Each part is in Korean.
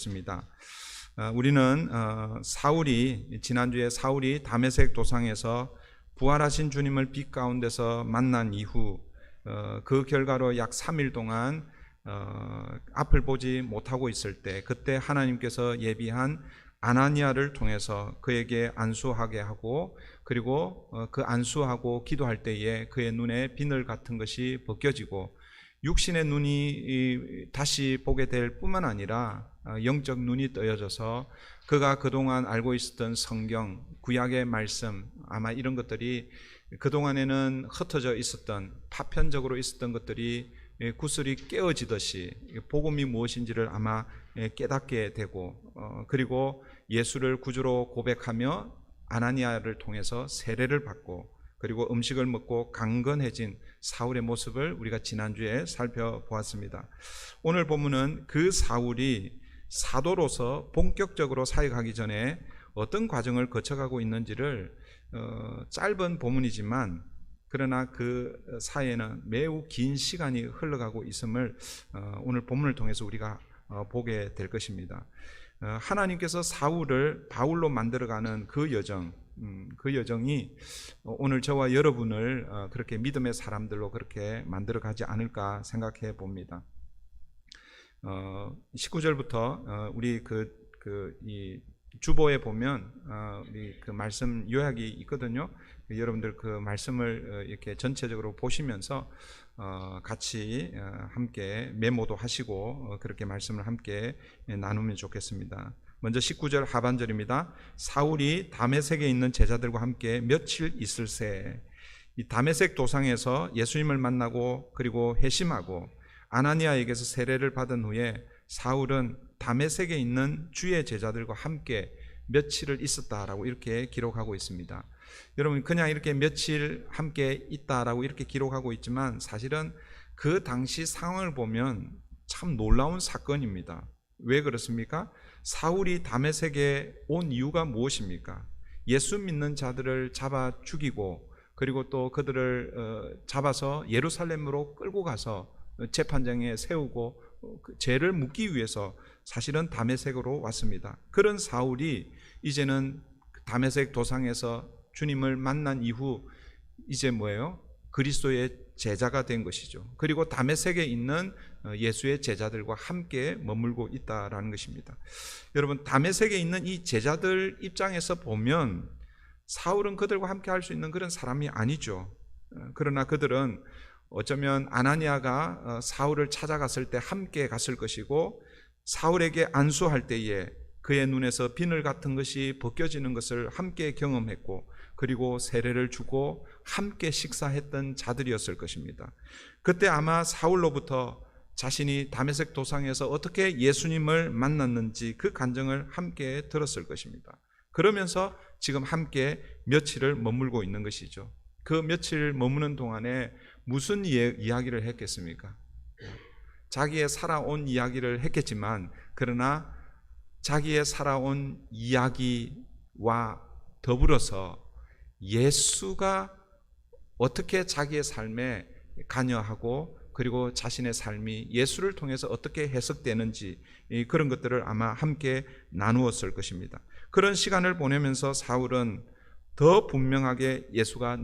있습니다. 우리는 지난주에 사울이 다메섹 도상에서 부활하신 주님을 빛 가운데서 만난 이후 그 결과로 약 3일 동안 앞을 보지 못하고 있을 때, 그때 하나님께서 예비한 아나니아를 통해서 그에게 안수하게 하고, 그리고 그 안수하고 기도할 때에 그의 눈에 비늘 같은 것이 벗겨지고 육신의 눈이 다시 보게 될 뿐만 아니라 영적 눈이 떠여져서 그가 그동안 알고 있었던 성경, 구약의 말씀, 아마 이런 것들이 그동안에는 흩어져 있었던, 파편적으로 있었던 것들이 구슬이 깨어지듯이 복음이 무엇인지를 아마 깨닫게 되고, 그리고 예수를 구주로 고백하며 아나니아를 통해서 세례를 받고, 그리고 음식을 먹고 강건해진 사울의 모습을 우리가 지난주에 살펴보았습니다. 오늘 본문은 그 사울이 사도로서 본격적으로 사역하기 전에 어떤 과정을 거쳐가고 있는지를 짧은 본문이지만, 그러나 그 사이에는 매우 긴 시간이 흘러가고 있음을 오늘 본문을 통해서 우리가 보게 될 것입니다. 하나님께서 사울을 바울로 만들어가는 그 여정, 그 여정이 오늘 저와 여러분을 그렇게 믿음의 사람들로 그렇게 만들어가지 않을까 생각해 봅니다. 19절부터 우리 이 주보에 보면 우리 그 말씀 요약이 있거든요. 여러분들 그 말씀을 이렇게 전체적으로 보시면서 같이 함께 메모도 하시고 그렇게 말씀을 함께 나누면 좋겠습니다. 먼저 19절 하반절입니다. 사울이 다메섹에 있는 제자들과 함께 며칠 있을새. 이 다메섹 도상에서 예수님을 만나고 그리고 회심하고 아나니아에게서 세례를 받은 후에 사울은 다메섹에 있는 주의 제자들과 함께 며칠을 있었다라고 이렇게 기록하고 있습니다. 여러분, 그냥 이렇게 며칠 함께 있다라고 이렇게 기록하고 있지만 사실은 그 당시 상황을 보면 참 놀라운 사건입니다. 왜 그렇습니까? 사울이 다메섹에 온 이유가 무엇입니까? 예수 믿는 자들을 잡아 죽이고, 그리고 또 그들을 잡아서 예루살렘으로 끌고 가서 재판장에 세우고 죄를 묻기 위해서 사실은 다메섹으로 왔습니다. 그런 사울이 이제는 다메섹 도상에서 주님을 만난 이후 이제 뭐예요? 그리스도의 제자가 된 것이죠. 그리고 다메섹에 있는 예수의 제자들과 함께 머물고 있다라는 것입니다. 여러분, 다메섹에 있는 이 제자들 입장에서 보면 사울은 그들과 함께 할 수 있는 그런 사람이 아니죠. 그러나 그들은 어쩌면 아나니아가 사울을 찾아갔을 때 함께 갔을 것이고, 사울에게 안수할 때에 그의 눈에서 비늘 같은 것이 벗겨지는 것을 함께 경험했고, 그리고 세례를 주고 함께 식사했던 자들이었을 것입니다. 그때 아마 사울로부터 자신이 다메섹 도상에서 어떻게 예수님을 만났는지 그 간증을 함께 들었을 것입니다. 그러면서 지금 함께 며칠을 머물고 있는 것이죠. 그 며칠 머무는 동안에 무슨 이야기를 했겠습니까? 자기의 살아온 이야기를 했겠지만, 그러나 자기의 살아온 이야기와 더불어서 예수가 어떻게 자기의 삶에 관여하고, 그리고 자신의 삶이 예수를 통해서 어떻게 해석되는지, 그런 것들을 아마 함께 나누었을 것입니다. 그런 시간을 보내면서 사울은 더 분명하게 예수가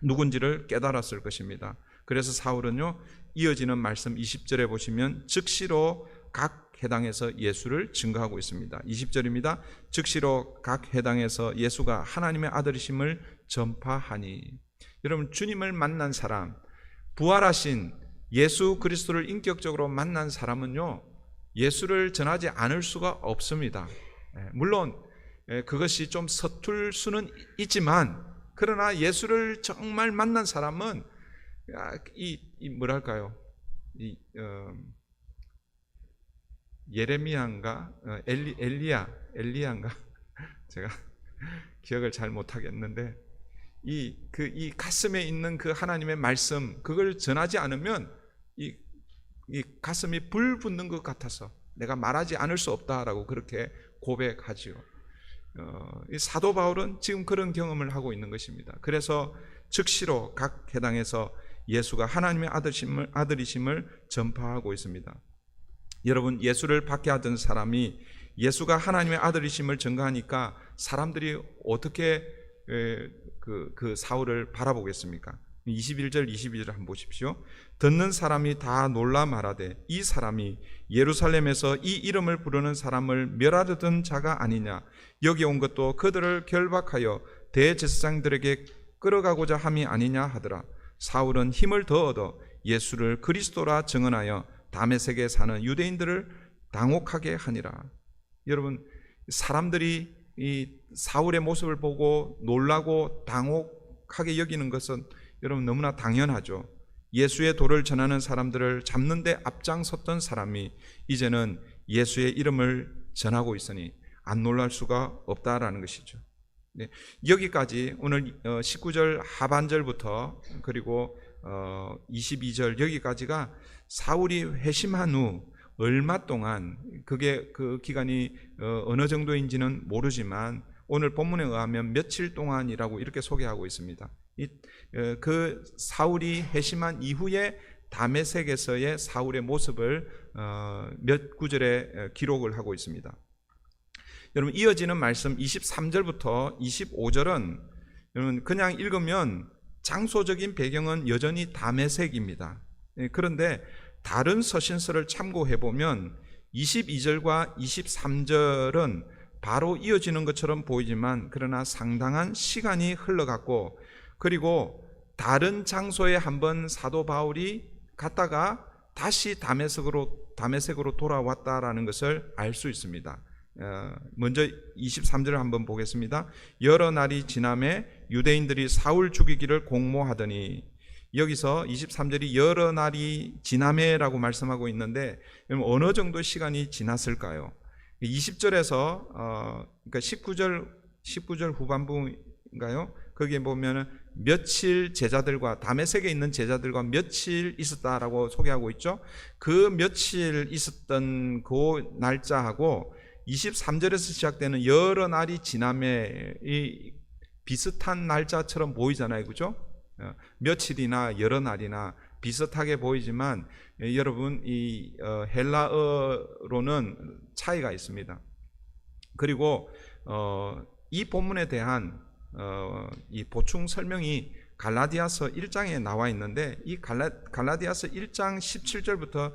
누군지를 깨달았을 것입니다. 그래서 사울은요, 이어지는 말씀 20절에 보시면 즉시로 각 회당에서 예수를 증거하고 있습니다. 20절입니다. 즉시로 각 회당에서 예수가 하나님의 아들이심을 전파하니. 여러분, 주님을 만난 사람, 부활하신 예수 그리스도를 인격적으로 만난 사람은요, 예수를 전하지 않을 수가 없습니다. 물론 그것이 좀 서툴 수는 있지만, 그러나 예수를 정말 만난 사람은 뭐랄까요? 예레미야인가 엘리야인가 제가 기억을 잘 못하겠는데, 이 가슴에 있는 그 하나님의 말씀, 그걸 전하지 않으면 이 가슴이 불 붙는 것 같아서 내가 말하지 않을 수 없다라고 그렇게 고백하지요. 이 사도 바울은 지금 그런 경험을 하고 있는 것입니다. 그래서 즉시로 각 회당에서 예수가 하나님의 아들이심을 전파하고 있습니다. 여러분, 예수를 박해하던 사람이 예수가 하나님의 아들이심을 증거하니까 사람들이 어떻게 그 사울을 바라보겠습니까? 21절 22절 한번 보십시오. 듣는 사람이 다 놀라 말하되 이 사람이 예루살렘에서 이 이름을 부르는 사람을 멸하려던 자가 아니냐. 여기 온 것도 그들을 결박하여 대제사장들에게 끌어가고자 함이 아니냐 하더라. 사울은 힘을 더 얻어 예수를 그리스도라 증언하여 다메섹에 사는 유대인들을 당혹하게 하니라. 여러분, 사람들이 이 사울의 모습을 보고 놀라고 당혹하게 여기는 것은 여러분 너무나 당연하죠. 예수의 도를 전하는 사람들을 잡는 데 앞장섰던 사람이 이제는 예수의 이름을 전하고 있으니 안 놀랄 수가 없다라는 것이죠. 네, 여기까지 오늘 19절 하반절부터 그리고 22절 여기까지가 사울이 회심한 후 얼마 동안, 그게 그 기간이 어느 정도인지는 모르지만 오늘 본문에 의하면 며칠 동안이라고 이렇게 소개하고 있습니다. 그 사울이 회심한 이후에 다메섹에서의 사울의 모습을 몇 구절에 기록을 하고 있습니다. 여러분, 이어지는 말씀 23절부터 25절은 여러분 그냥 읽으면 장소적인 배경은 여전히 다메섹입니다. 그런데 다른 서신서를 참고해 보면 22절과 23절은 바로 이어지는 것처럼 보이지만 그러나 상당한 시간이 흘러갔고, 그리고 다른 장소에 한번 사도 바울이 갔다가 다시 다메섹으로 돌아왔다라는 것을 알 수 있습니다. 먼저 23절을 한번 보겠습니다. 여러 날이 지남에 유대인들이 사울 죽이기를 공모하더니, 여기서 23절이 여러 날이 지남에라고 말씀하고 있는데 어느 정도 시간이 지났을까요? 20절에서 그러니까 19절 후반부인가요? 거기에 보면은 며칠 제자들과 다메섹에 있는 제자들과 며칠 있었다라고 소개하고 있죠. 그 며칠 있었던 그 날짜하고 23절에서 시작되는 여러 날이 지남에 이 비슷한 날짜처럼 보이잖아요, 그죠? 며칠이나 여러 날이나 비슷하게 보이지만 여러분 이 헬라어로는 차이가 있습니다. 그리고 이 본문에 대한 이 보충 설명이 갈라디아서 1장에 나와 있는데 이 갈라디아서 1장 17절부터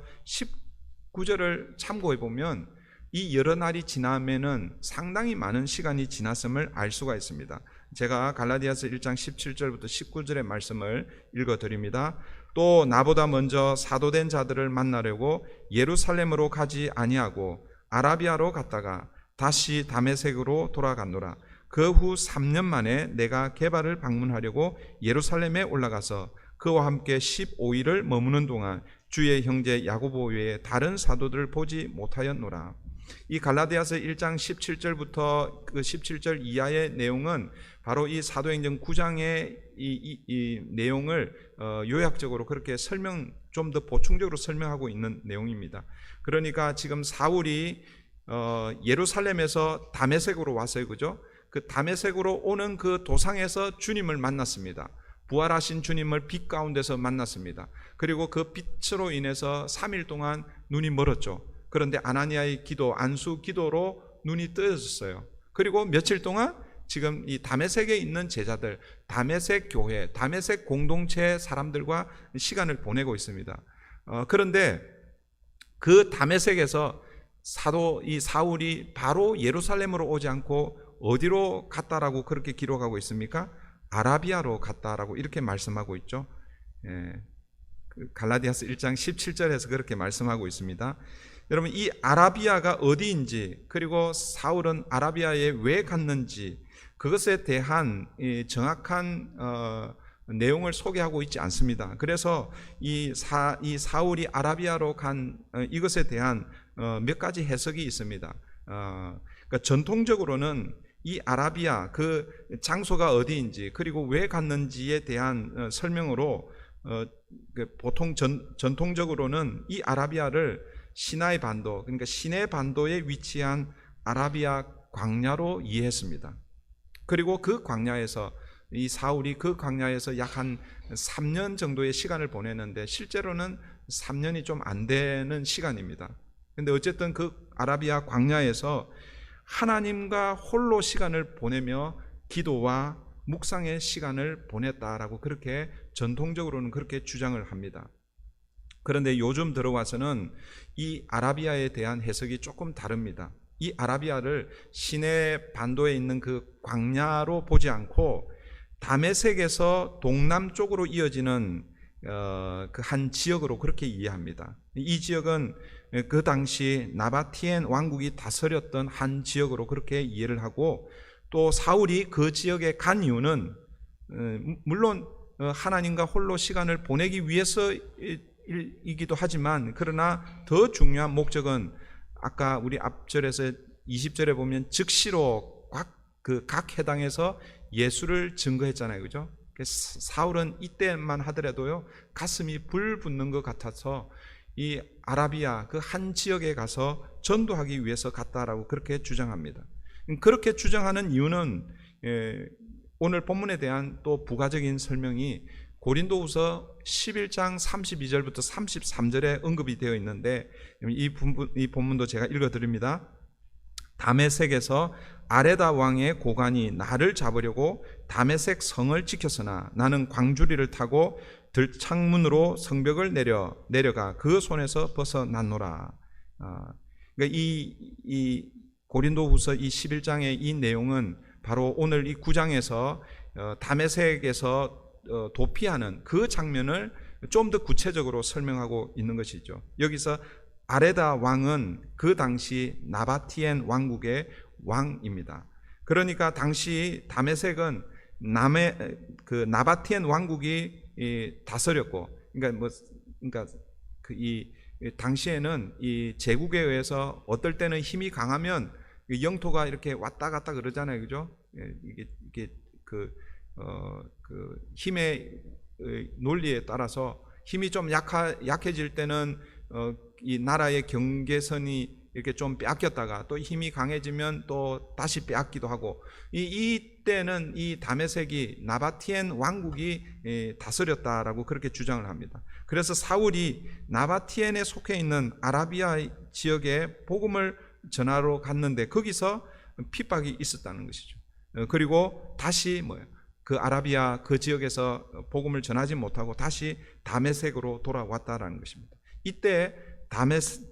19절을 참고해 보면 이 여러 날이 지나면은 상당히 많은 시간이 지났음을 알 수가 있습니다. 제가 갈라디아서 1장 17절부터 19절의 말씀을 읽어드립니다. 또 나보다 먼저 사도된 자들을 만나려고 예루살렘으로 가지 아니하고 아라비아로 갔다가 다시 다메섹으로 돌아갔노라. 그 후 3년 만에 내가 게바를 방문하려고 예루살렘에 올라가서 그와 함께 15일을 머무는 동안 주의 형제 야고보 외에 다른 사도들을 보지 못하였노라. 이 갈라디아서 1장 17절부터 그 17절 이하의 내용은 바로 이 사도행전 9장의 이 내용을 요약적으로 그렇게 좀 더 보충적으로 설명하고 있는 내용입니다. 그러니까 지금 사울이 예루살렘에서 다메섹으로 왔어요, 그죠? 그 다메섹으로 오는 그 도상에서 주님을 만났습니다. 부활하신 주님을 빛 가운데서 만났습니다. 그리고 그 빛으로 인해서 3일 동안 눈이 멀었죠. 그런데 아나니아의 기도, 안수 기도로 눈이 뜨여졌어요. 그리고 며칠 동안 지금 이 다메섹에 있는 제자들, 다메섹 교회, 다메섹 공동체 사람들과 시간을 보내고 있습니다. 그런데 그 다메섹에서 이 사울이 바로 예루살렘으로 오지 않고 어디로 갔다라고 그렇게 기록하고 있습니까? 아라비아로 갔다라고 이렇게 말씀하고 있죠. 갈라디아서 1장 17절에서 그렇게 말씀하고 있습니다. 여러분, 이 아라비아가 어디인지, 그리고 사울은 아라비아에 왜 갔는지, 그것에 대한 정확한 내용을 소개하고 있지 않습니다. 그래서 이 사울이 아라비아로 간 이것에 대한 몇 가지 해석이 있습니다. 그러니까 전통적으로는 이 아라비아 그 장소가 어디인지 그리고 왜 갔는지에 대한 설명으로 보통 전통적으로는 이 아라비아를 시나이 반도, 그러니까 시내 반도에 위치한 아라비아 광야로 이해했습니다. 그리고 그 광야에서 이 사울이 그 광야에서 약 한 3년 정도의 시간을 보냈는데 실제로는 3년이 좀 안 되는 시간입니다. 근데 어쨌든 그 아라비아 광야에서 하나님과 홀로 시간을 보내며 기도와 묵상의 시간을 보냈다라고 그렇게 전통적으로는 그렇게 주장을 합니다. 그런데 요즘 들어와서는 이 아라비아에 대한 해석이 조금 다릅니다. 이 아라비아를 시내 반도에 있는 그 광야로 보지 않고 다메섹에서 동남쪽으로 이어지는 그 한 지역으로 그렇게 이해합니다. 이 지역은 그 당시 나바티엔 왕국이 다스렸던 한 지역으로 그렇게 이해를 하고, 또 사울이 그 지역에 간 이유는 물론 하나님과 홀로 시간을 보내기 위해서이기도 하지만, 그러나 더 중요한 목적은 아까 우리 앞절에서 20절에 보면 즉시로 각 해당에서 예수를 증거했잖아요, 그죠? 사울은 이때만 하더라도요 가슴이 불 붙는 것 같아서 이 아라비아 그 한 지역에 가서 전도하기 위해서 갔다라고 그렇게 주장합니다. 그렇게 주장하는 이유는 오늘 본문에 대한 또 부가적인 설명이 고린도후서 11장 32절부터 33절에 언급이 되어 있는데, 이 본문도 제가 읽어드립니다. 다메섹에서 아레다 왕의 고관이 나를 잡으려고 다메섹 성을 지켰으나 나는 광주리를 타고 들창문으로 성벽을 내려가 그 손에서 벗어났노라. 그러니까 이 고린도후서 이 11장의 이 내용은 바로 오늘 이 9장에서 다메섹에서 도피하는 그 장면을 좀 더 구체적으로 설명하고 있는 것이죠. 여기서 아레다 왕은 그 당시 나바티엔 왕국의 왕입니다. 그러니까 당시 다메섹은 그 나바티엔 왕국이 다스렸고, 그러니까 이 당시에는 이 제국에 의해서 어떨 때는 힘이 강하면 영토가 이렇게 왔다 갔다 그러잖아요, 그죠? 이게 그 힘의 논리에 따라서 힘이 좀 약해질 때는 이 나라의 경계선이 이렇게 좀 빼앗겼다가 또 힘이 강해지면 또 다시 빼앗기도 하고, 이때는 이 다메섹이 나바티엔 왕국이 다스렸다라고 그렇게 주장을 합니다. 그래서 사울이 나바티엔에 속해 있는 아라비아 지역에 복음을 전하러 갔는데 거기서 핍박이 있었다는 것이죠. 그리고 다시 그 아라비아 그 지역에서 복음을 전하지 못하고 다시 다메섹으로 돌아왔다라는 것입니다. 이때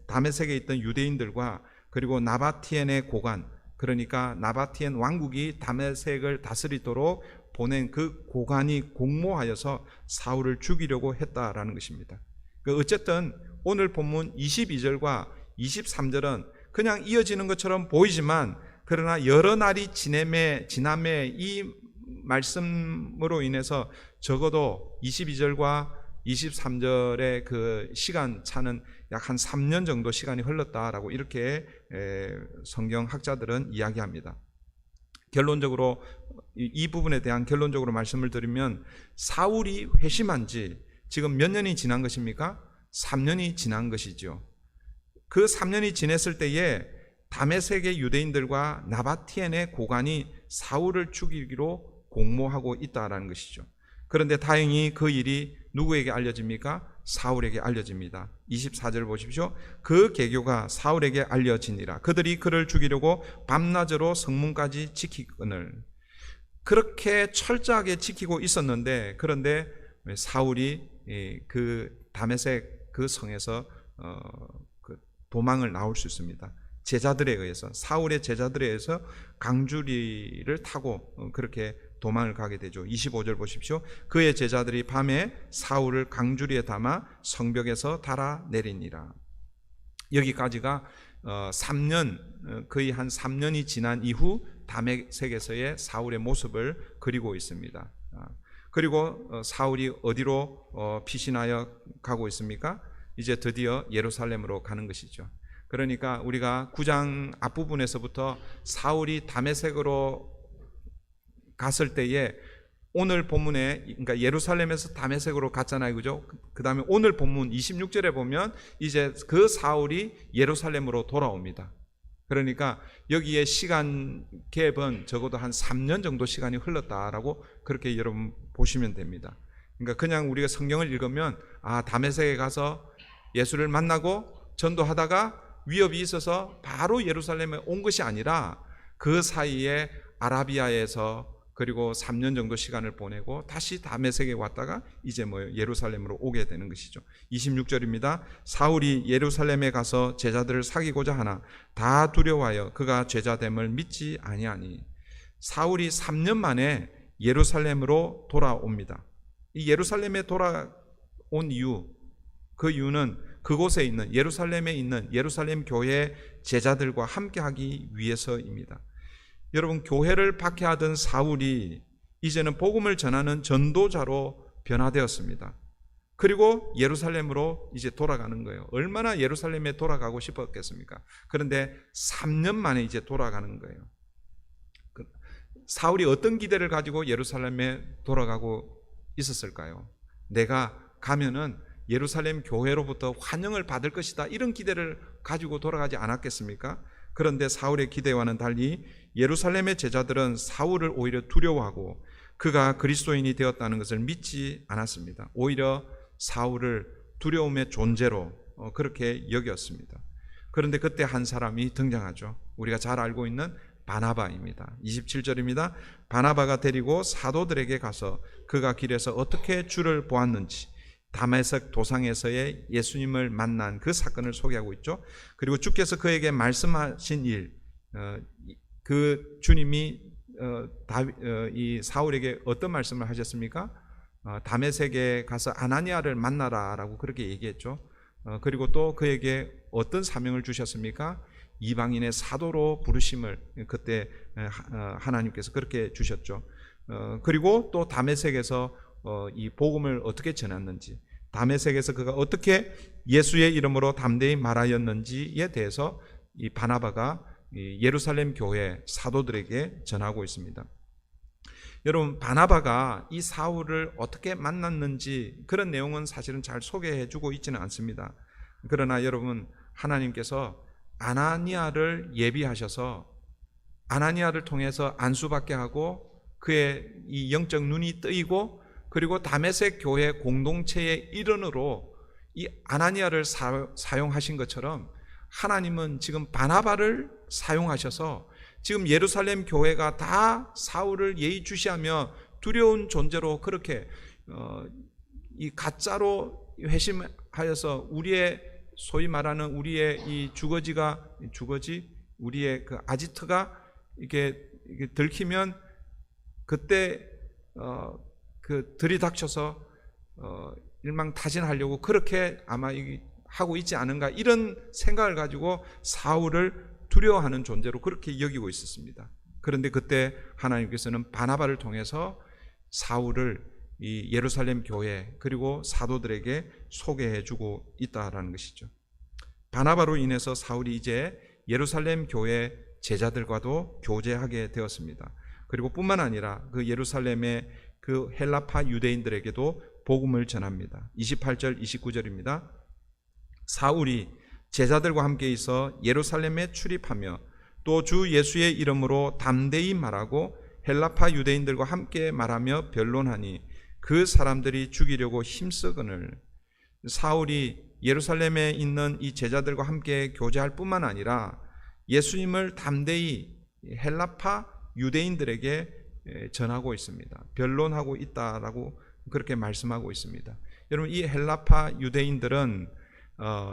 다메섹에 있던 유대인들과 그리고 나바티엔의 고관, 그러니까 나바티엔 왕국이 다메섹을 다스리도록 보낸 그 고관이 공모하여서 사울을 죽이려고 했다라는 것입니다. 어쨌든 오늘 본문 22절과 23절은 그냥 이어지는 것처럼 보이지만, 그러나 여러 날이 지남에 이 말씀으로 인해서 적어도 22절과 23절의 그 시간 차는 약 한 3년 정도 시간이 흘렀다라고 이렇게 성경학자들은 이야기합니다. 결론적으로 이 부분에 대한 결론적으로 말씀을 드리면, 사울이 회심한 지 지금 몇 년이 지난 것입니까? 3년이 지난 것이죠. 그 3년이 지났을 때에 다메섹의 유대인들과 나바티엔의 고관이 사울을 죽이기로 공모하고 있다라는 것이죠. 그런데 다행히 그 일이 누구에게 알려집니까? 사울에게 알려집니다. 24절 보십시오. 그 계교가 사울에게 알려지니라. 그들이 그를 죽이려고 밤낮으로 성문까지 지키거늘. 그렇게 철저하게 지키고 있었는데, 그런데 사울이 그 다메섹 그 성에서 도망을 나올 수 있습니다. 제자들에 의해서, 사울의 제자들에 의해서 강주리를 타고 그렇게 도망을 가게 되죠. 25절 보십시오. 그의 제자들이 밤에 사울을 강주리에 담아 성벽에서 달아내리니라. 여기까지가 3년, 거의 한 3년이 지난 이후 다메섹에서의 사울의 모습을 그리고 있습니다. 그리고 사울이 어디로 피신하여 가고 있습니까? 이제 드디어 예루살렘으로 가는 것이죠. 그러니까 우리가 9장 앞부분에서부터 사울이 다메섹으로 갔을 때에 오늘 본문에, 그러니까 예루살렘에서 다메섹으로 갔잖아요, 그죠? 그 다음에 오늘 본문 26절에 보면 이제 그 사울이 예루살렘으로 돌아옵니다. 그러니까 여기에 시간 갭은 적어도 한 3년 정도 시간이 흘렀다라고 그렇게 여러분 보시면 됩니다. 그러니까 그냥 우리가 성경을 읽으면 다메섹에 가서 예수를 만나고 전도하다가 위협이 있어서 바로 예루살렘에 온 것이 아니라 그 사이에 아라비아에서 그리고 3년 정도 시간을 보내고 다시 다메섹에 왔다가 이제 예루살렘으로 오게 되는 것이죠. 26절입니다. 사울이 예루살렘에 가서 제자들을 사귀고자 하나 다 두려워하여 그가 제자됨을 믿지 아니하니. 사울이 3년 만에 예루살렘으로 돌아옵니다. 이 예루살렘에 돌아온 이유, 그 이유는 그곳에 있는 예루살렘에 있는 예루살렘 교회 제자들과 함께하기 위해서입니다. 여러분, 교회를 박해하던 사울이 이제는 복음을 전하는 전도자로 변화되었습니다. 그리고 예루살렘으로 이제 돌아가는 거예요. 얼마나 예루살렘에 돌아가고 싶었겠습니까? 그런데 3년 만에 이제 돌아가는 거예요. 사울이 어떤 기대를 가지고 예루살렘에 돌아가고 있었을까요? 내가 가면은 예루살렘 교회로부터 환영을 받을 것이다, 이런 기대를 가지고 돌아가지 않았겠습니까? 그런데 사울의 기대와는 달리 예루살렘의 제자들은 사울을 오히려 두려워하고 그가 그리스도인이 되었다는 것을 믿지 않았습니다. 오히려 사울을 두려움의 존재로 그렇게 여겼습니다. 그런데 그때 한 사람이 등장하죠. 우리가 잘 알고 있는 바나바입니다. 27절입니다. 바나바가 데리고 사도들에게 가서 그가 길에서 어떻게 주를 보았는지, 다메섹 도상에서의 예수님을 만난 그 사건을 소개하고 있죠. 그리고 주께서 그에게 말씀하신 일, 그 주님이 이 사울에게 어떤 말씀을 하셨습니까? 다메섹에 가서 아나니아를 만나라라고 그렇게 얘기했죠. 그리고 또 그에게 어떤 사명을 주셨습니까? 이방인의 사도로 부르심을 그때 하나님께서 그렇게 주셨죠. 그리고 또 다메섹에서 이 복음을 어떻게 전했는지, 다메섹에서 그가 어떻게 예수의 이름으로 담대히 말하였는지에 대해서 이 바나바가 예루살렘 교회 사도들에게 전하고 있습니다. 여러분, 바나바가 이 사울을 어떻게 만났는지 그런 내용은 사실은 잘 소개해 주고 있지는 않습니다. 그러나 여러분, 하나님께서 아나니아를 예비하셔서 아나니아를 통해서 안수받게 하고 그의 이 영적 눈이 뜨이고, 그리고 다메섹 교회 공동체의 일원으로 이 아나니아를 사용하신 것처럼 하나님은 지금 바나바를 사용하셔서 지금 예루살렘 교회가 다 사울을 예의주시하며 두려운 존재로 그렇게 이 가짜로 회심하여서 우리의 소위 말하는 우리의 이 주거지, 우리의 그 아지트가 이게 들키면 그때 그 들이닥쳐서 일망타진하려고 그렇게 아마 하고 있지 않은가, 이런 생각을 가지고 사울을 두려워하는 존재로 그렇게 여기고 있었습니다. 그런데 그때 하나님께서는 바나바를 통해서 사울을 이 예루살렘 교회 그리고 사도들에게 소개해 주고 있다라는 것이죠. 바나바로 인해서 사울이 이제 예루살렘 교회 제자들과도 교제하게 되었습니다. 그리고 뿐만 아니라 그 예루살렘의 그 헬라파 유대인들에게도 복음을 전합니다. 28절 29절입니다. 사울이 제자들과 함께 있어 예루살렘에 출입하며 또 주 예수의 이름으로 담대히 말하고 헬라파 유대인들과 함께 말하며 변론하니 그 사람들이 죽이려고 힘쓰거늘. 사울이 예루살렘에 있는 이 제자들과 함께 교제할 뿐만 아니라 예수님을 담대히 헬라파 유대인들에게 전하고 있습니다. 변론하고 있다라고 그렇게 말씀하고 있습니다. 여러분, 이 헬라파 유대인들은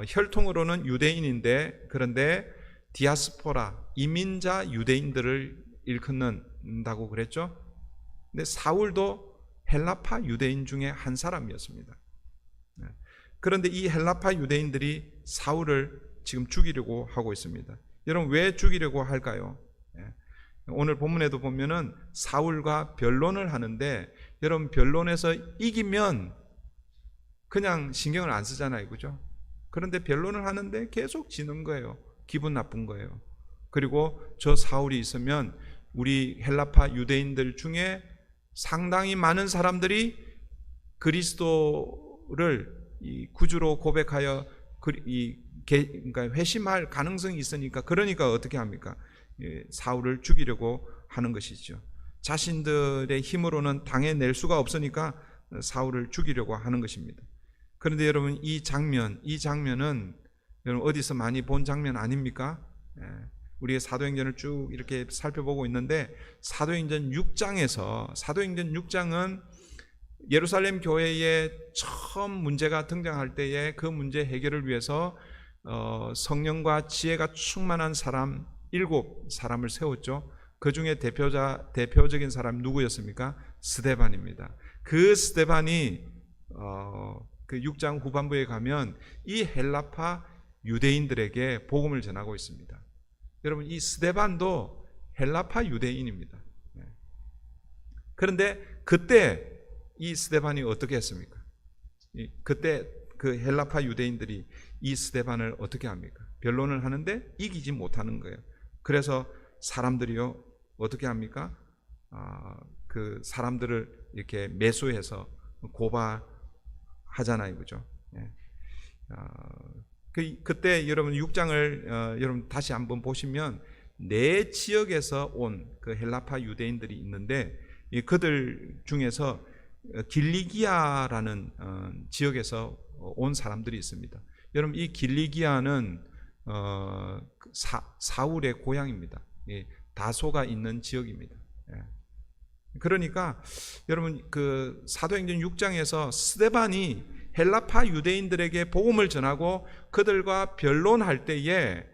혈통으로는 유대인인데, 그런데 디아스포라, 이민자 유대인들을 일컫는다고 그랬죠. 근데 사울도 헬라파 유대인 중에 한 사람이었습니다. 그런데 이 헬라파 유대인들이 사울을 지금 죽이려고 하고 있습니다. 여러분, 왜 죽이려고 할까요? 오늘 본문에도 보면은 사울과 변론을 하는데, 여러분, 변론에서 이기면 그냥 신경을 안 쓰잖아요, 그죠? 그런데 변론을 하는데 계속 지는 거예요. 기분 나쁜 거예요. 그리고 저 사울이 있으면 우리 헬라파 유대인들 중에 상당히 많은 사람들이 그리스도를 이 구주로 고백하여 그러니까 회심할 가능성이 있으니까, 그러니까 어떻게 합니까? 사울을 죽이려고 하는 것이죠. 자신들의 힘으로는 당해낼 수가 없으니까 사울을 죽이려고 하는 것입니다. 그런데 여러분, 이 장면은 여러분 어디서 많이 본 장면 아닙니까? 우리의 사도행전을 쭉 이렇게 살펴보고 있는데 사도행전 6장은 예루살렘 교회에 처음 문제가 등장할 때에 그 문제 해결을 위해서 성령과 지혜가 충만한 사람 7사람을 세웠죠. 그 중에 대표적인 사람 누구였습니까? 스데반입니다. 그 스데반이 그 6장 후반부에 가면 이 헬라파 유대인들에게 복음을 전하고 있습니다. 여러분 이 스데반도 헬라파 유대인입니다. 그런데 그때 이 스데반이 어떻게 했습니까? 그때 그 헬라파 유대인들이 이 스데반을 어떻게 합니까? 변론을 하는데 이기지 못하는 거예요. 그래서 사람들이요 어떻게 합니까? 그 사람들을 이렇게 매수해서 고발하잖아요, 그죠? 그때 여러분 6장을 여러분 다시 한번 보시면 네 지역에서 온 그 헬라파 유대인들이 있는데 그들 중에서 길리기아라는 지역에서 온 사람들이 있습니다. 여러분 이 길리기아는 사울의 고향입니다. 다소가 있는 지역입니다. 그러니까 여러분 그 사도행전 6장에서 스데반이 헬라파 유대인들에게 복음을 전하고 그들과 변론할 때에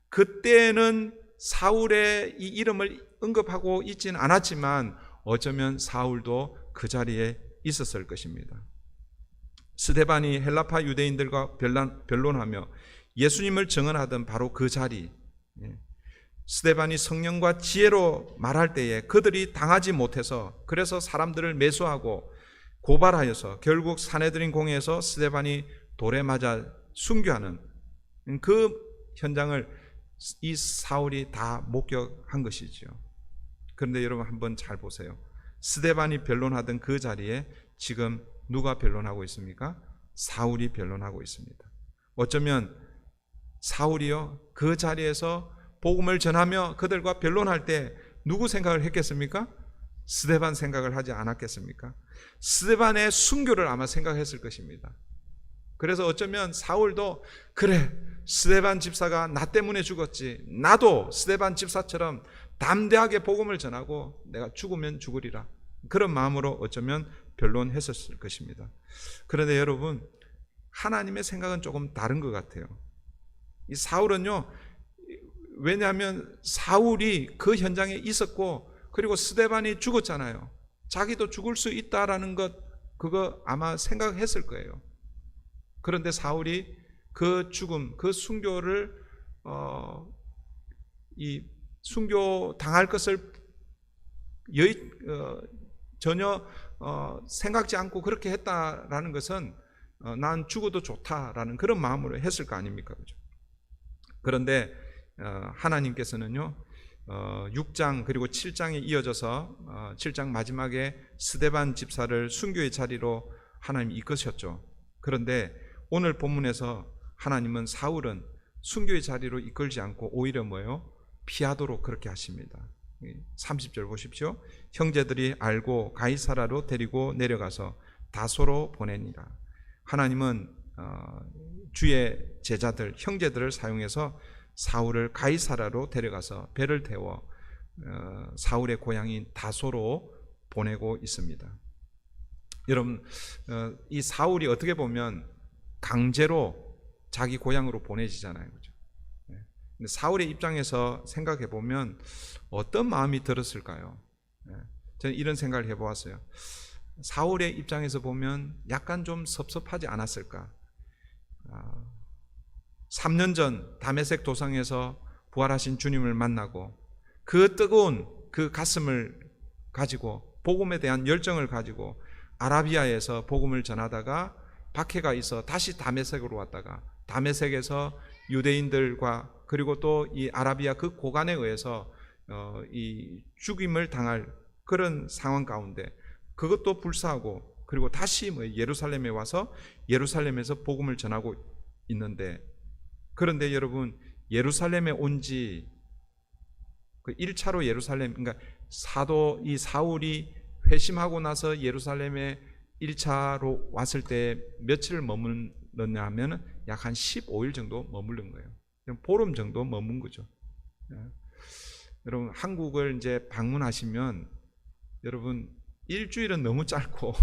그때는 사울의 이 이름을 언급하고 있지는 않았지만 어쩌면 사울도 그 자리에 있었을 것입니다. 스데반이 헬라파 유대인들과 변론하며 예수님을 증언하던 바로 그 자리, 스데반이 성령과 지혜로 말할 때에 그들이 당하지 못해서 그래서 사람들을 매수하고 고발하여서 결국 사내들인 공회에서 스데반이 돌에 맞아 순교하는 그 현장을 이 사울이 다 목격한 것이죠. 그런데 여러분 한번 잘 보세요. 스데반이 변론하던 그 자리에 지금 누가 변론하고 있습니까? 사울이 변론하고 있습니다. 어쩌면 사울이요 그 자리에서 복음을 전하며 그들과 변론할 때 누구 생각을 했겠습니까? 스데반 생각을 하지 않았겠습니까? 스데반의 순교를 아마 생각했을 것입니다. 그래서 어쩌면 사울도 그래 스데반 집사가 나 때문에 죽었지 나도 스데반 집사처럼 담대하게 복음을 전하고 내가 죽으면 죽으리라 그런 마음으로 어쩌면 변론했었을 것입니다. 그런데 여러분 하나님의 생각은 조금 다른 것 같아요. 이 사울은요 왜냐하면 사울이 그 현장에 있었고 그리고 스데반이 죽었잖아요. 자기도 죽을 수 있다라는 것 그거 아마 생각했을 거예요. 그런데 사울이 그 죽음, 그 순교를 이 순교 당할 것을 전혀 생각지 않고 그렇게 했다라는 것은 난 죽어도 좋다라는 그런 마음으로 했을 거 아닙니까? 그죠? 그런데 하나님께서는요 6장 그리고 7장에 이어져서 7장 마지막에 스데반 집사를 순교의 자리로 하나님이 이끄셨죠. 그런데 오늘 본문에서 하나님은 사울은 순교의 자리로 이끌지 않고 오히려 뭐예요? 피하도록 그렇게 하십니다. 30절 보십시오. 형제들이 알고 가이사라로 데리고 내려가서 다소로 보내니라. 하나님은 주의 제자들 형제들을 사용해서 사울을 가이사라로 데려가서 배를 태워 사울의 고향인 다소로 보내고 있습니다. 여러분 이 사울이 어떻게 보면 강제로 자기 고향으로 보내지잖아요, 그죠? 근데 사울의 입장에서 생각해 보면 어떤 마음이 들었을까요? 저는 이런 생각을 해보았어요. 사울의 입장에서 보면 약간 좀 섭섭하지 않았을까? 3년 전 다메섹 도상에서 부활하신 주님을 만나고 그 뜨거운 그 가슴을 가지고 복음에 대한 열정을 가지고 아라비아에서 복음을 전하다가 박해가 있어 다시 다메섹으로 왔다가 다메섹에서 유대인들과 그리고 또 이 아라비아 그 고관에 의해서 이 죽임을 당할 그런 상황 가운데 그것도 불사하고 그리고 다시 예루살렘에 와서 예루살렘에서 복음을 전하고 있는데 그런데 여러분 예루살렘에 온지 그 1차로 예루살렘 그러니까 이 사울이 회심하고 나서 예루살렘에 1차로 왔을 때 며칠을 머물렀냐 하면 약 한 15일 정도 머무른 거예요. 보름 정도 머문 거죠. 여러분, 한국을 이제 방문하시면 여러분 일주일은 너무 짧고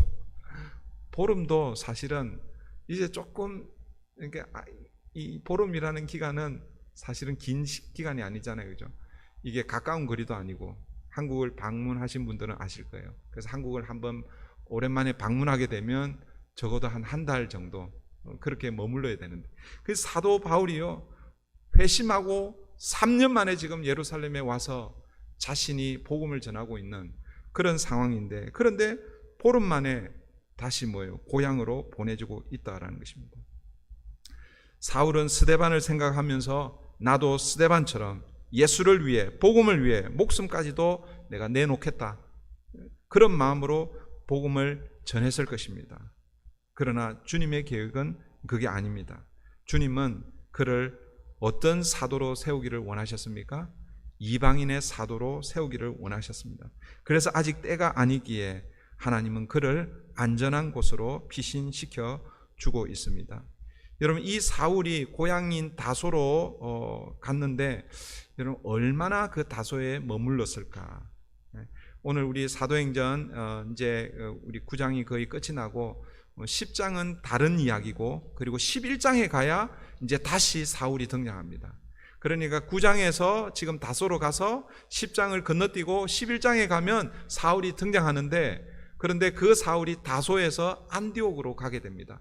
보름도 사실은 이제 조금, 그러니까 이 보름이라는 기간은 사실은 긴 기간이 아니잖아요, 그죠? 이게 가까운 거리도 아니고 한국을 방문하신 분들은 아실 거예요. 그래서 한국을 한번 오랜만에 방문하게 되면 적어도 한 달 정도 그렇게 머물러야 되는데, 그 사도 바울이요, 회심하고 3년 만에 지금 예루살렘에 와서 자신이 복음을 전하고 있는 그런 상황인데, 그런데 보름 만에 다시 고향으로 보내주고 있다라는 것입니다. 사울은 스데반을 생각하면서 나도 스데반처럼 예수를 위해, 복음을 위해 목숨까지도 내가 내놓겠다, 그런 마음으로 복음을 전했을 것입니다. 그러나 주님의 계획은 그게 아닙니다. 주님은 그를 어떤 사도로 세우기를 원하셨습니까? 이방인의 사도로 세우기를 원하셨습니다. 그래서 아직 때가 아니기에 하나님은 그를 안전한 곳으로 피신시켜 주고 있습니다. 여러분, 이 사울이 고향인 다소로 갔는데 여러분 얼마나 그 다소에 머물렀을까? 오늘 우리 사도행전 이제 우리 9장이 거의 끝이 나고 10장은 다른 이야기고, 그리고 11장에 가야 이제 다시 사울이 등장합니다. 그러니까 9장에서 지금 다소로 가서 10장을 건너뛰고 11장에 가면 사울이 등장하는데, 그런데 그 사울이 다소에서 안디옥으로 가게 됩니다.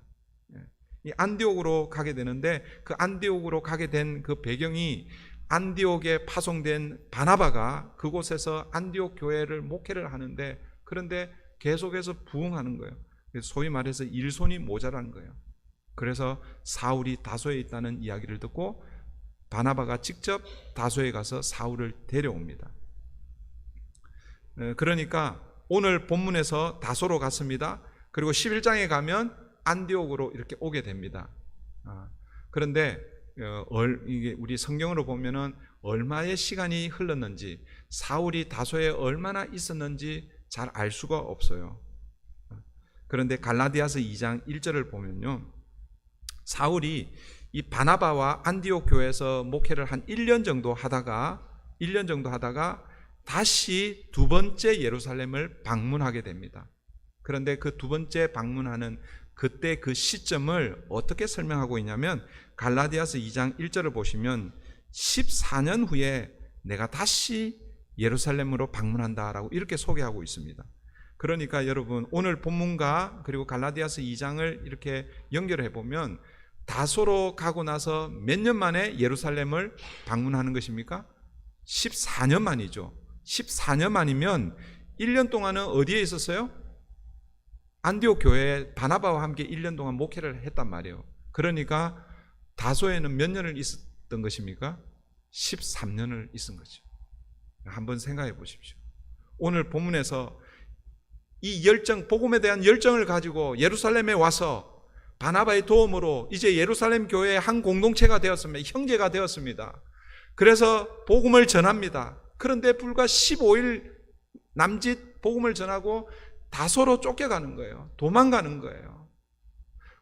이 안디옥으로 가게 되는데, 그 안디옥으로 가게 된 그 배경이 안디옥에 파송된 바나바가 그곳에서 안디옥 교회를 목회를 하는데, 그런데 계속해서 부흥하는 거예요. 소위 말해서 일손이 모자란 거예요. 그래서 사울이 다소에 있다는 이야기를 듣고 바나바가 직접 다소에 가서 사울을 데려옵니다. 그러니까 오늘 본문에서 다소로 갔습니다. 그리고 11장에 가면 안디옥으로 이렇게 오게 됩니다. 그런데 이게 우리 성경으로 보면은 얼마의 시간이 흘렀는지, 사울이 다소에 얼마나 있었는지 잘 알 수가 없어요. 그런데 갈라디아서 2장 1절을 보면요, 사울이 이 바나바와 안디옥 교회에서 목회를 한 1년 정도 하다가 다시 두 번째 예루살렘을 방문하게 됩니다. 그런데 그 두 번째 방문하는 그때 그 시점을 어떻게 설명하고 있냐면, 갈라디아서 2장 1절을 보시면 14년 후에 내가 다시 예루살렘으로 방문한다라고 이렇게 소개하고 있습니다. 그러니까 여러분, 오늘 본문과 그리고 갈라디아서 2장을 이렇게 연결해 보면 다소로 가고 나서 몇 년 만에 예루살렘을 방문하는 것입니까? 14년 만이죠. 14년 만이면 1년 동안은 어디에 있었어요? 안디옥 교회에 바나바와 함께 1년 동안 목회를 했단 말이에요. 그러니까 다소에는 몇 년을 있었던 것입니까? 13년을 있은 거죠. 한번 생각해 보십시오. 오늘 본문에서 이 열정, 복음에 대한 열정을 가지고 예루살렘에 와서 바나바의 도움으로 이제 예루살렘 교회의 한 공동체가 되었습니다. 형제가 되었습니다. 그래서 복음을 전합니다. 그런데 불과 15일 남짓 복음을 전하고 다소로 쫓겨가는 거예요. 도망가는 거예요.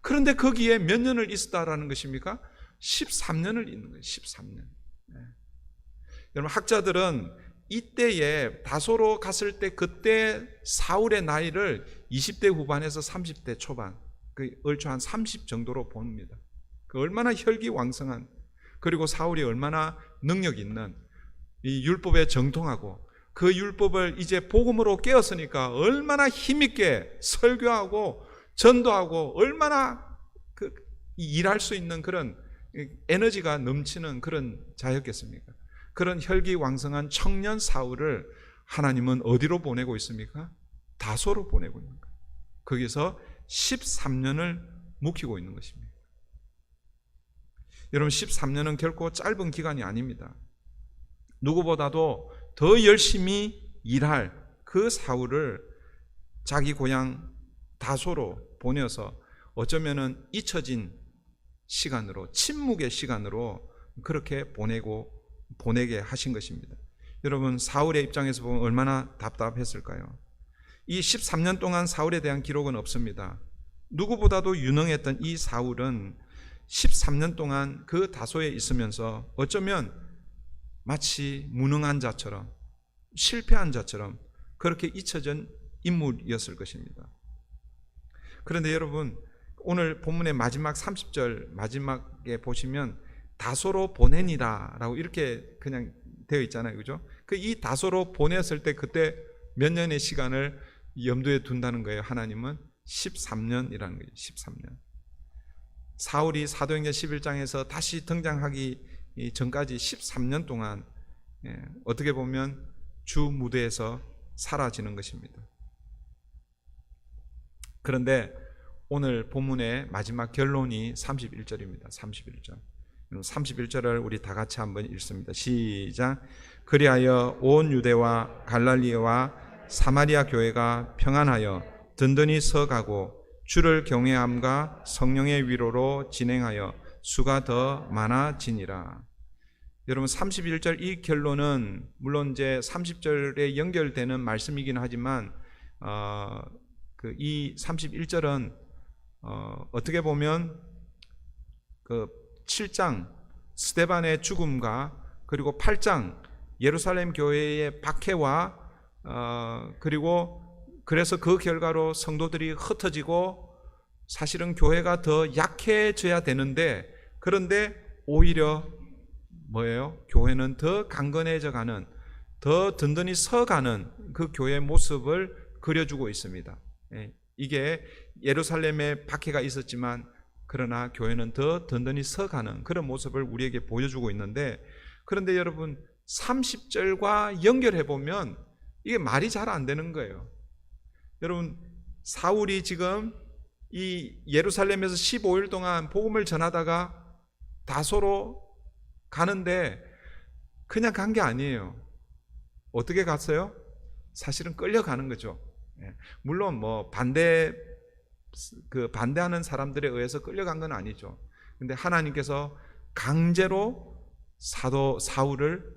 그런데 거기에 몇 년을 있었다라는 것입니까? 13년을 있는 거예요. 13년. 여러분, 학자들은 이때에 다소로 갔을 때 그때 사울의 나이를 20대 후반에서 30대 초반, 얼추 한 30 정도로 봅니다. 그 얼마나 혈기왕성한, 그리고 사울이 얼마나 능력 있는, 이 율법에 정통하고 그 율법을 이제 복음으로 깨었으니까 얼마나 힘있게 설교하고 전도하고 얼마나 일할 수 있는 그런 에너지가 넘치는 그런 자였겠습니까? 그런 혈기왕성한 청년 사울을 하나님은 어디로 보내고 있습니까? 다소로 보내고 있는 거예요. 거기서 13년을 묵히고 있는 것입니다. 여러분, 13년은 결코 짧은 기간이 아닙니다. 누구보다도 더 열심히 일할 그 사울을 자기 고향 다소로 보내서 어쩌면은 잊혀진 시간으로, 침묵의 시간으로 그렇게 보내게 하신 것입니다. 여러분, 사울의 입장에서 보면 얼마나 답답했을까요? 이 13년 동안 사울에 대한 기록은 없습니다. 누구보다도 유능했던 이 사울은 13년 동안 그 다소에 있으면서 어쩌면 마치 무능한 자처럼, 실패한 자처럼 그렇게 잊혀진 인물이었을 것입니다. 그런데 여러분, 오늘 본문의 마지막 30절 마지막에 보시면 다소로 보내니라 라고 이렇게 그냥 되어 있잖아요, 그죠? 이 다소로 보냈을 때 그때 몇 년의 시간을 염두에 둔다는 거예요. 하나님은 13년이라는 거예요. 13년. 사울이 사도행전 11장에서 다시 등장하기 전까지 13년 동안 어떻게 보면 주 무대에서 사라지는 것입니다. 그런데 오늘 본문의 마지막 결론이 31절입니다. 31절. 31절을 우리 다 같이 한번 읽습니다. 시작. 그리하여 온 유대와 갈릴리와 사마리아 교회가 평안하여 든든히 서가고 주를 경외함과 성령의 위로로 진행하여 수가 더 많아지니라. 여러분, 31절 이 결론은 물론 이제 30절에 연결되는 말씀이긴 하지만 이 31절은 어떻게 보면 7장 스데반의 죽음과 그리고 8장 예루살렘 교회의 박해와 그리고 그래서 그 결과로 성도들이 흩어지고 사실은 교회가 더 약해져야 되는데, 그런데 오히려 뭐예요? 교회는 더 강건해져 가는, 더 든든히 서가는 그 교회의 모습을 그려주고 있습니다. 이게 예루살렘에 박해가 있었지만 그러나 교회는 더 든든히 서가는 그런 모습을 우리에게 보여주고 있는데, 그런데 여러분 30절과 연결해 보면 이게 말이 잘 안 되는 거예요. 여러분, 사울이 지금 이 예루살렘에서 15일 동안 복음을 전하다가 다소로 가는데 그냥 간 게 아니에요. 어떻게 갔어요? 사실은 끌려가는 거죠. 물론 뭐 반대하는 사람들에 의해서 끌려간 건 아니죠. 근데 하나님께서 강제로 사도 사울을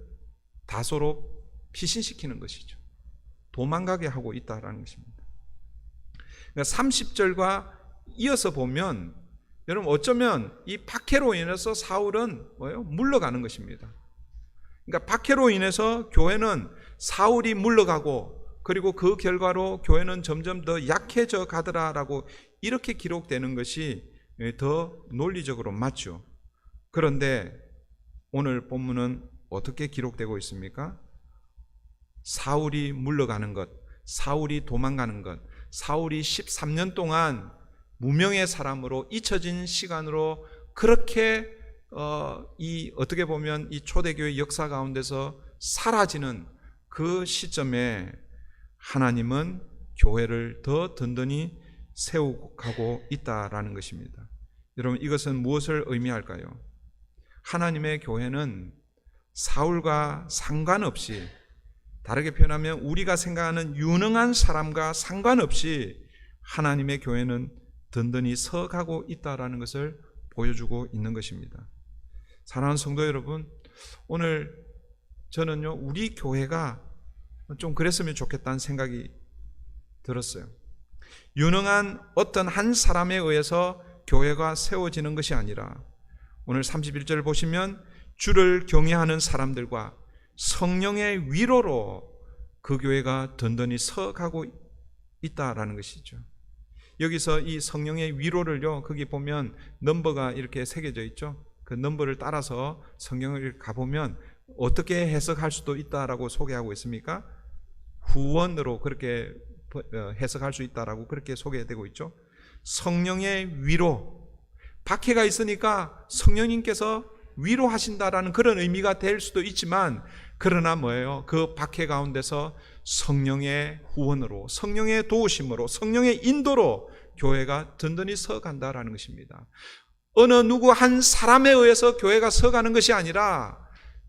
다소로 피신시키는 것이죠. 도망가게 하고 있다라는 것입니다. 그러니까 30절과 이어서 보면 여러분 어쩌면 이 박해로 인해서 사울은 뭐예요? 물러가는 것입니다. 그러니까 박해로 인해서 교회는 사울이 물러가고 그리고 그 결과로 교회는 점점 더 약해져 가더라라고 이렇게 기록되는 것이 더 논리적으로 맞죠. 그런데 오늘 본문은 어떻게 기록되고 있습니까? 사울이 물러가는 것, 사울이 도망가는 것, 사울이 13년 동안 무명의 사람으로 잊혀진 시간으로 그렇게 어떻게 보면 이 초대교회 역사 가운데서 사라지는 그 시점에 하나님은 교회를 더 든든히 세워가고 있다라는 것입니다. 여러분, 이것은 무엇을 의미할까요? 하나님의 교회는 사울과 상관없이, 다르게 표현하면 우리가 생각하는 유능한 사람과 상관없이 하나님의 교회는 든든히 서가고 있다라는 것을 보여주고 있는 것입니다. 사랑하는 성도 여러분, 오늘 저는요, 우리 교회가 좀 그랬으면 좋겠다는 생각이 들었어요. 유능한 어떤 한 사람에 의해서 교회가 세워지는 것이 아니라 오늘 31절을 보시면 주를 경외하는 사람들과 성령의 위로로 그 교회가 든든히 서가고 있다라는 것이죠. 여기서 이 성령의 위로를요, 거기 보면 넘버가 이렇게 새겨져 있죠. 그 넘버를 따라서 성경을 가보면 어떻게 해석할 수도 있다라고 소개하고 있습니까? 후원으로 그렇게 해석할 수 있다라고 그렇게 소개되고 있죠. 성령의 위로, 박해가 있으니까 성령님께서 위로하신다라는 그런 의미가 될 수도 있지만, 그러나 뭐예요? 그 박해 가운데서 성령의 후원으로, 성령의 도우심으로, 성령의 인도로 교회가 든든히 서간다라는 것입니다. 어느 누구 한 사람에 의해서 교회가 서가는 것이 아니라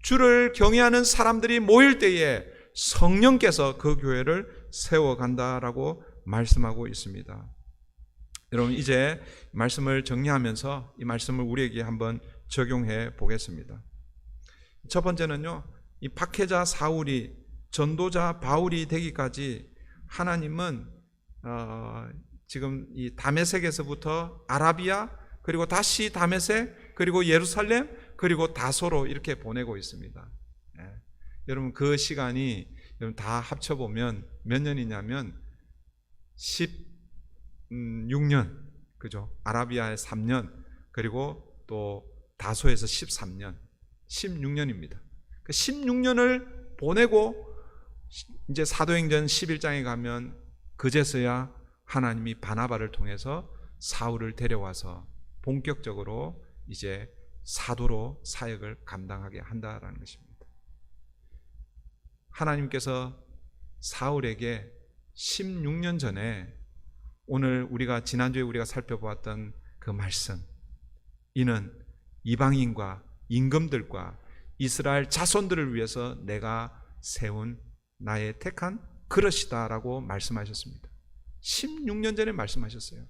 주를 경외하는 사람들이 모일 때에 성령께서 그 교회를 세워간다라고 말씀하고 있습니다. 여러분, 이제 말씀을 정리하면서 이 말씀을 우리에게 한번 적용해 보겠습니다. 첫 번째는요, 이 박해자 사울이 전도자 바울이 되기까지 하나님은 지금 이 다메섹에서부터 아라비아, 그리고 다시 다메섹, 그리고 예루살렘, 그리고 다소로 이렇게 보내고 있습니다. 예. 여러분 그 시간이 여러분 다 합쳐보면 몇 년이냐면 16년, 그죠? 아라비아에 3년, 그리고 또 다소에서 13년, 16년입니다. 그 16년을 보내고 이제 사도행전 11장에 가면 그제서야 하나님이 바나바를 통해서 사울을 데려와서 본격적으로 이제 사도로 사역을 감당하게 한다라는 것입니다. 하나님께서 사울에게 16년 전에 오늘 우리가 지난주에 우리가 살펴보았던 그 말씀, 이는 이방인과 임금들과 이스라엘 자손들을 위해서 내가 세운 나의 택한 그릇이다라고 말씀하셨습니다. 16년 전에 말씀하셨어요.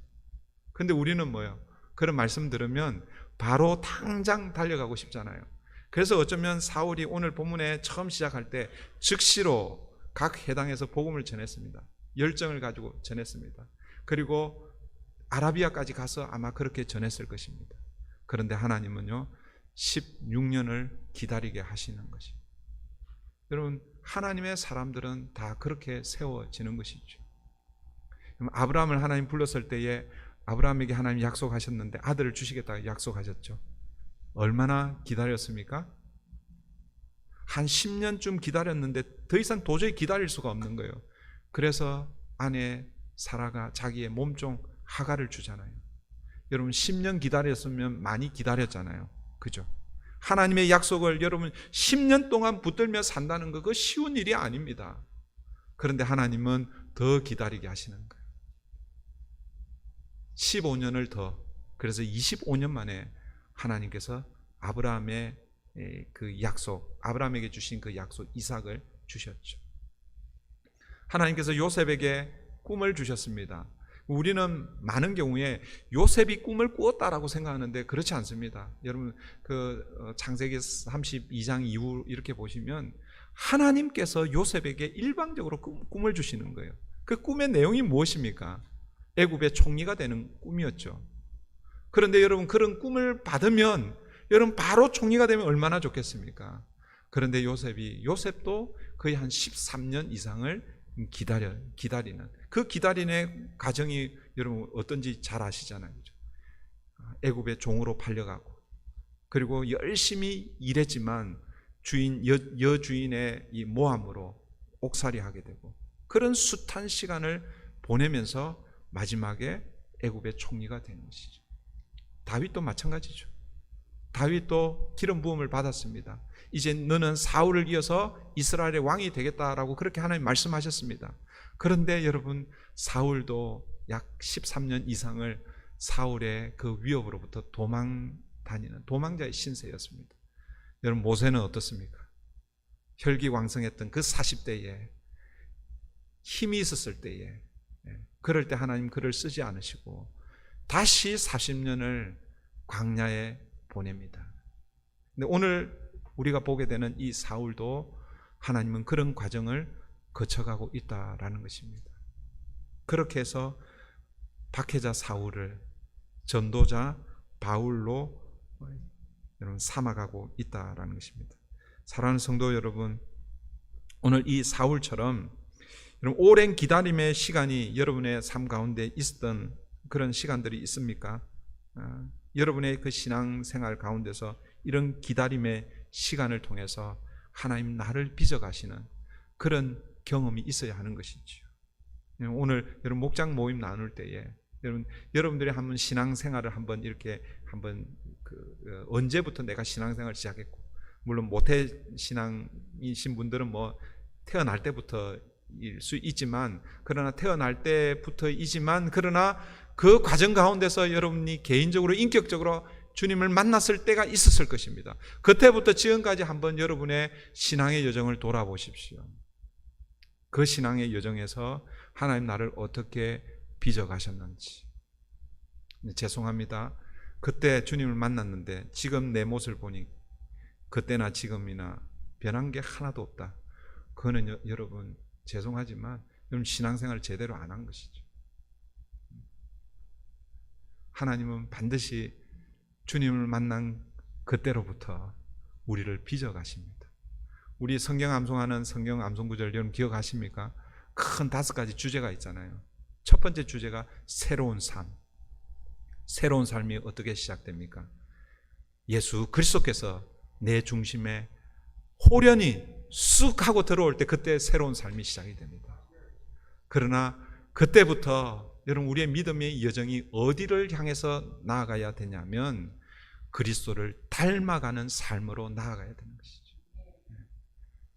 근데 우리는 뭐예요? 그런 말씀 들으면 바로 당장 달려가고 싶잖아요. 그래서 어쩌면 사울이 오늘 본문에 처음 시작할 때 즉시로 각 해당에서 복음을 전했습니다. 열정을 가지고 전했습니다. 그리고 아라비아까지 가서 아마 그렇게 전했을 것입니다. 그런데 하나님은요 16년을 기다리게 하시는 것입니다. 여러분 하나님의 사람들은 다 그렇게 세워지는 것이죠. 아브라함을 하나님 불렀을 때에 아브라함에게 하나님 약속하셨는데 아들을 주시겠다고 약속하셨죠. 얼마나 기다렸습니까? 한 10년쯤 기다렸는데 더 이상 도저히 기다릴 수가 없는 거예요. 그래서 아내 사라가 자기의 몸종 하가를 주잖아요. 여러분 10년 기다렸으면 많이 기다렸잖아요. 그죠? 하나님의 약속을 여러분 10년 동안 붙들며 산다는 거 그거 쉬운 일이 아닙니다. 그런데 하나님은 더 기다리게 하시는 거예요. 15년을 더, 그래서 25년 만에 하나님께서 아브라함의 그 약속, 아브라함에게 주신 그 약속 이삭을 주셨죠. 하나님께서 요셉에게 꿈을 주셨습니다. 우리는 많은 경우에 요셉이 꿈을 꾸었다라고 생각하는데 그렇지 않습니다. 여러분 그 창세기 32장 이후 이렇게 보시면 하나님께서 요셉에게 일방적으로 꿈을 주시는 거예요. 그 꿈의 내용이 무엇입니까? 애굽의 총리가 되는 꿈이었죠. 그런데 여러분 그런 꿈을 받으면 여러분 바로 총리가 되면 얼마나 좋겠습니까? 그런데 요셉도 거의 한 13년 이상을 기다리는 그 기다리는 과정이 여러분 어떤지 잘 아시잖아요. 애굽의 종으로 팔려가고 그리고 열심히 일했지만 여주인의 이 모함으로 옥살이하게 되고 그런 숱한 시간을 보내면서 마지막에 애굽의 총리가 되는 것이죠. 다윗도 마찬가지죠. 다윗도 기름 부음을 받았습니다. 이제 너는 사울을 이어서 이스라엘의 왕이 되겠다라고 그렇게 하나님 말씀하셨습니다. 그런데 여러분 사울도 약 13년 이상을 사울의 그 위협으로부터 다니는 도망자의 신세였습니다. 여러분 모세는 어떻습니까? 혈기왕성했던 그 40대에 힘이 있었을 때에 그럴 때 하나님 그를 쓰지 않으시고 다시 40년을 광야에 보냅니다. 근데 오늘 우리가 보게 되는 이 사울도 하나님은 그런 과정을 거쳐가고 있다라는 것입니다. 그렇게 해서 박해자 사울을 전도자 바울로 여러분 삼아가고 있다라는 것입니다. 사랑하는 성도 여러분, 오늘 이 사울처럼 여러분 오랜 기다림의 시간이 여러분의 삶 가운데 있었던 그런 시간들이 있습니까? 여러분의 그 신앙생활 가운데서 이런 기다림의 시간을 통해서 하나님 나를 빚어가시는 그런 경험이 있어야 하는 것이죠. 오늘 여러분 목장 모임 나눌 때에 여러분들이 한번 신앙생활을 한번 이렇게 언제부터 내가 신앙생활을 시작했고, 물론 모태 신앙이신 분들은 뭐 태어날 때부터일 수 있지만, 그러나 태어날 때부터이지만 그러나 그 과정 가운데서 여러분이 개인적으로 인격적으로 주님을 만났을 때가 있었을 것입니다. 그때부터 지금까지 한번 여러분의 신앙의 여정을 돌아보십시오. 그 신앙의 여정에서 하나님 나를 어떻게 빚어가셨는지. 죄송합니다. 그때 주님을 만났는데 지금 내 모습을 보니 그때나 지금이나 변한 게 하나도 없다. 그거는 여러분 죄송하지만 여러분 신앙생활을 제대로 안 한 것이죠. 하나님은 반드시 주님을 만난 그때로부터 우리를 빚어가십니다. 우리 성경 암송하는 성경 암송 구절 여러분 기억하십니까? 큰 5가지 주제가 있잖아요. 첫 번째 주제가 새로운 삶. 새로운 삶이 어떻게 시작됩니까? 예수 그리스도께서 내 중심에 호련히 쑥 하고 들어올 때 그때 새로운 삶이 시작이 됩니다. 그러나 그때부터 여러분 우리의 믿음의 여정이 어디를 향해서 나아가야 되냐면 그리스도를 닮아가는 삶으로 나아가야 되는 것이죠.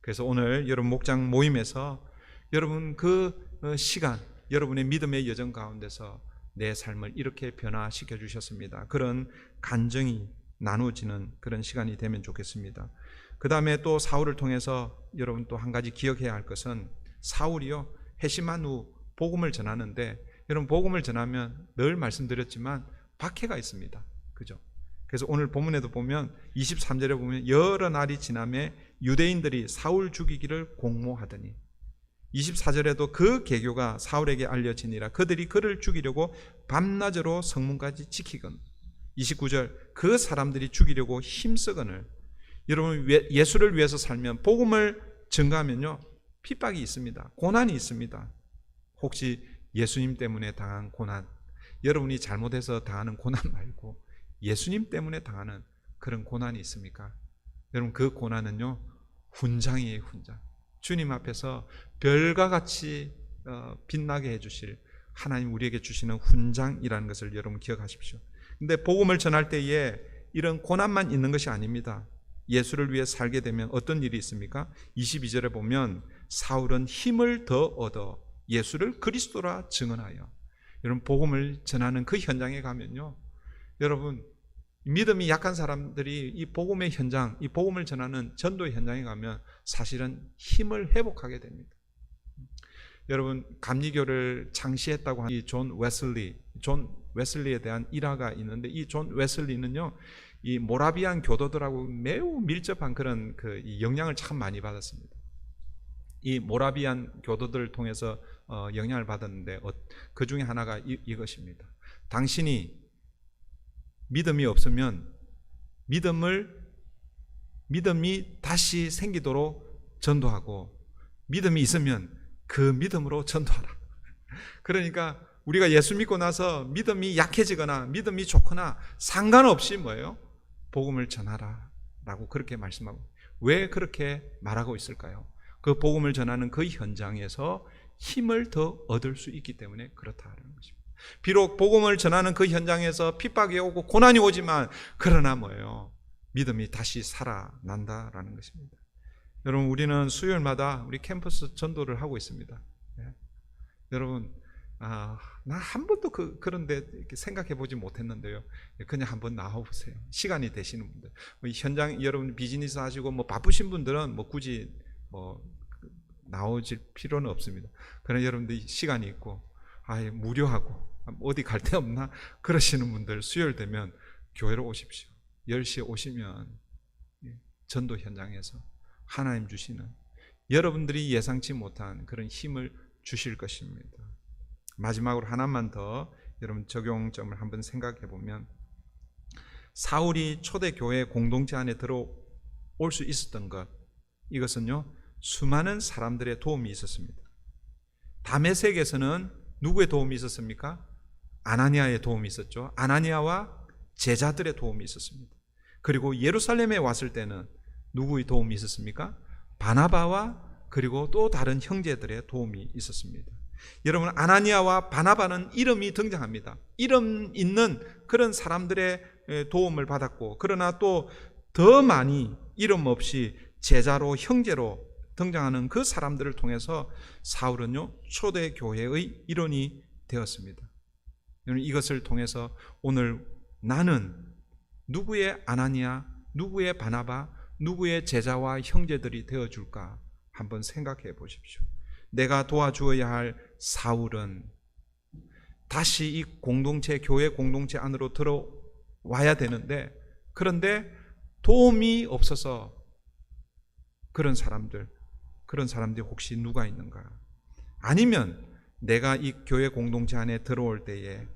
그래서 오늘 여러분 목장 모임에서 여러분 그 시간 여러분의 믿음의 여정 가운데서 내 삶을 이렇게 변화시켜 주셨습니다. 그런 간증이 나누어지는 그런 시간이 되면 좋겠습니다. 그 다음에 또 사울을 통해서 여러분 또 한 가지 기억해야 할 것은 사울이요 회심한 후 복음을 전하는데 여러분 복음을 전하면 늘 말씀드렸지만 박해가 있습니다. 그죠? 그래서 오늘 본문에도 보면 23절에 보면 여러 날이 지나매 유대인들이 사울 죽이기를 공모하더니 24절에도 그 계교가 사울에게 알려지니라 그들이 그를 죽이려고 밤낮으로 성문까지 지키건 29절 그 사람들이 죽이려고 힘쓰거늘 여러분 예수를 위해서 살면 복음을 증가하면요 핍박이 있습니다. 고난이 있습니다. 혹시 예수님 때문에 당한 고난 여러분이 잘못해서 당하는 고난 말고 예수님 때문에 당하는 그런 고난이 있습니까? 여러분 그 고난은요 훈장이에요. 훈장. 주님 앞에서 별과 같이 빛나게 해주실 하나님 우리에게 주시는 훈장이라는 것을 여러분 기억하십시오. 근데 복음을 전할 때에 이런 고난만 있는 것이 아닙니다. 예수를 위해 살게 되면 어떤 일이 있습니까? 22절에 보면 사울은 힘을 더 얻어 예수를 그리스도라 증언하여 여러분 복음을 전하는 그 현장에 가면요 여러분 믿음이 약한 사람들이 이 복음의 현장, 이 복음을 전하는 전도의 현장에 가면 사실은 힘을 회복하게 됩니다. 여러분 감리교를 창시했다고 하는 이 존 웨슬리에 대한 일화가 있는데 이 존 웨슬리는요 이 모라비안 교도들하고 매우 밀접한 그런 이 영향을 참 많이 받았습니다. 이 모라비안 교도들을 통해서 영향을 받았는데 그 중에 하나가 이것입니다. 당신이 믿음이 없으면 믿음이 다시 생기도록 전도하고 믿음이 있으면 그 믿음으로 전도하라. 그러니까 우리가 예수 믿고 나서 믿음이 약해지거나 믿음이 좋거나 상관없이 뭐예요? 복음을 전하라 라고 그렇게 말씀하고 왜 그렇게 말하고 있을까요? 그 복음을 전하는 그 현장에서 힘을 더 얻을 수 있기 때문에 그렇다는 것입니다. 비록 복음을 전하는 그 현장에서 핍박이 오고 고난이 오지만 그러나 뭐예요? 믿음이 다시 살아난다라는 것입니다. 여러분 우리는 수요일마다 우리 캠퍼스 전도를 하고 있습니다. 네. 여러분 나 한 번도 그런데 생각해 보지 못했는데요. 그냥 한번 나와보세요. 시간이 되시는 분들, 현장 여러분 비즈니스 하시고 뭐 바쁘신 분들은 뭐 굳이 뭐 나오실 필요는 없습니다. 그러나 여러분들 시간이 있고 무료하고 어디 갈 데 없나 그러시는 분들 수요일 되면 교회로 오십시오. 10시에 오시면 전도 현장에서 하나님 주시는 여러분들이 예상치 못한 그런 힘을 주실 것입니다. 마지막으로 하나만 더 여러분 적용점을 한번 생각해 보면 사울이 초대교회 공동체 안에 들어올 수 있었던 것 이것은요 수많은 사람들의 도움이 있었습니다. 다메섹에서는 누구의 도움이 있었습니까? 아나니아의 도움이 있었죠. 아나니아와 제자들의 도움이 있었습니다. 그리고 예루살렘에 왔을 때는 누구의 도움이 있었습니까? 바나바와 그리고 또 다른 형제들의 도움이 있었습니다. 여러분 아나니아와 바나바는 이름이 등장합니다. 이름 있는 그런 사람들의 도움을 받았고 그러나 또 더 많이 이름 없이 제자로 형제로 등장하는 그 사람들을 통해서 사울은요 초대교회의 일원이 되었습니다. 이것을 통해서 오늘 나는 누구의 아나니아, 누구의 바나바, 누구의 제자와 형제들이 되어줄까 한번 생각해 보십시오. 내가 도와주어야 할 사울은 다시 이 공동체, 교회 공동체 안으로 들어와야 되는데 그런데 도움이 없어서 그런 사람들이 혹시 누가 있는가? 아니면 내가 이 교회 공동체 안에 들어올 때에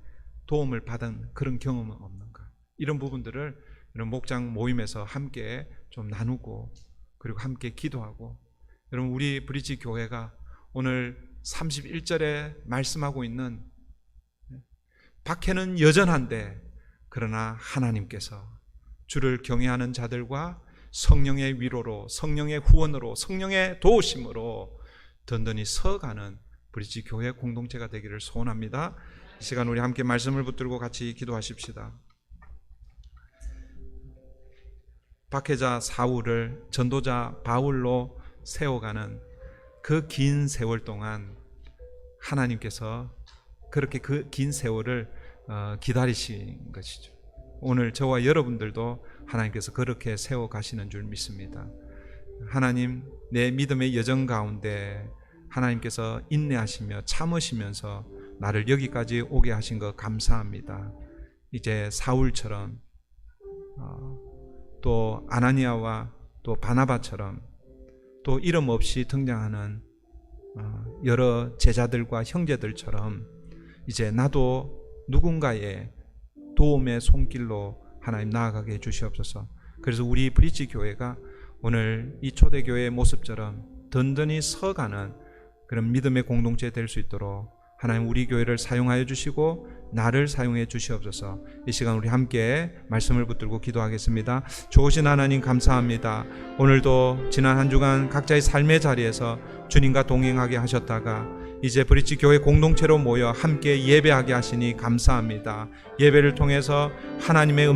도움을 받은 그런 경험은 없는가? 이런 부분들을 이런 목장 모임에서 함께 좀 나누고 그리고 함께 기도하고, 여러분 우리 브릿지 교회가 오늘 31절에 말씀하고 있는 박해는 여전한데 그러나 하나님께서 주를 경외하는 자들과 성령의 위로로, 성령의 후원으로, 성령의 도우심으로 든든히 서가는 브릿지 교회 공동체가 되기를 소원합니다. 이 시간 우리 함께 말씀을 붙들고 같이 기도하십시다. 박해자 사울을 전도자 바울로 세워가는 그 긴 세월 동안 하나님께서 그렇게 그 긴 세월을 기다리신 것이죠. 오늘 저와 여러분들도 하나님께서 그렇게 세워가시는 줄 믿습니다. 하나님, 내 믿음의 여정 가운데 하나님께서 인내하시며 참으시면서 나를 여기까지 오게 하신 것 감사합니다. 이제 사울처럼 또 아나니아와 또 바나바처럼 또 이름 없이 등장하는 여러 제자들과 형제들처럼 이제 나도 누군가의 도움의 손길로 하나님 나아가게 해주시옵소서. 그래서 우리 브릿지 교회가 오늘 이 초대교회의 모습처럼 든든히 서가는 그런 믿음의 공동체 될 수 있도록 하나님 우리 교회를 사용하여 주시고 나를 사용해 주시옵소서. 이 시간 우리 함께 말씀을 붙들고 기도하겠습니다. 좋으신 하나님 감사합니다. 오늘도 지난 한 주간 각자의 삶의 자리에서 주님과 동행하게 하셨다가 이제 브릿지 교회 공동체로 모여 함께 예배하게 하시니 감사합니다. 예배를 통해서 하나님의